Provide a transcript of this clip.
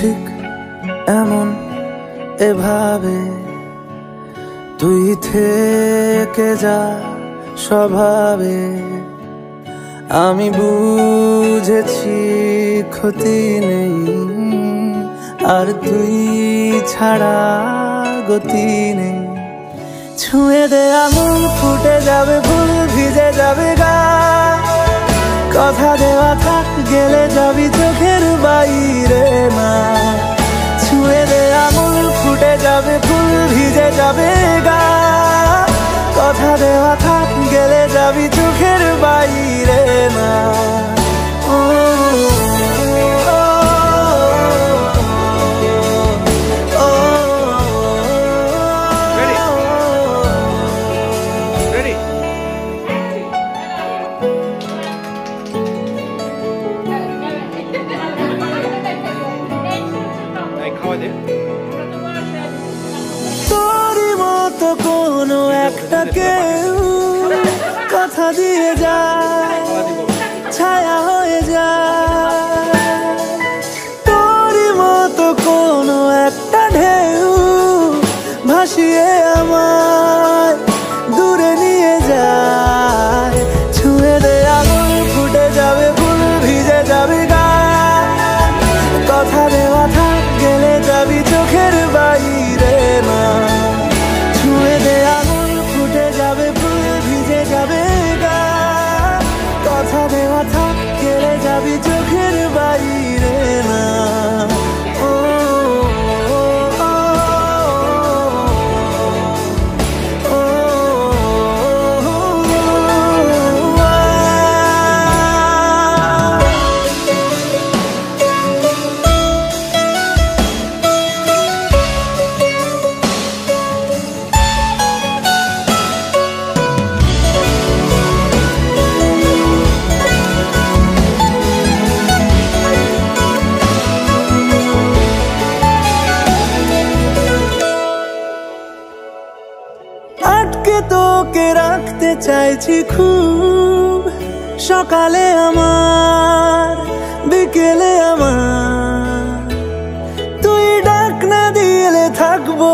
ঠিক এমন এভাবে তুই থেকে যা স্বভাবে। আমি বুঝেছি ক্ষতি নেই, আর তুই ছাড়া গতি নেই। ছুঁয়ে দে আঙুল, ফুটে যাবে ফুল, ভিজে যাবে গা। কথা দেওয়া থাক, গেলে যাবি চোখের বাইরে না। ছুঁয়ে দে আঙুল, ফুটে যাবে ফুল, ভিজে যাবে গা। কথা দেওয়া থাক, গেলে যাবি চোখের বাইরে না। তোরই মতো কোনো একটা কেউ কথা দিয়ে যায়, ছায়া হয়ে যায়। তোরই মতো কোনো একটা ঢেউ ভাসিয়ে আমায় দূরে নিয়ে যায়। ছুঁয়ে দে আঙুল, ফুটে যাবে ফুল, ভিজে যাবে গা। কথা দেওয়া থাক, গেলে যাবি চোখের বাইরে না। ছুঁয়ে দে আঙুল, ফুটে যাবে ফুল, ভিজে যাবে গা। কথা দেওয়া থাক, গেলে যাবি চোখের বাইরে না। আটকে তোকে রাখতে চাইছি খুব, সকালে আমার, বিকেলে আমার। তুই ডাক না দিলে থাকবো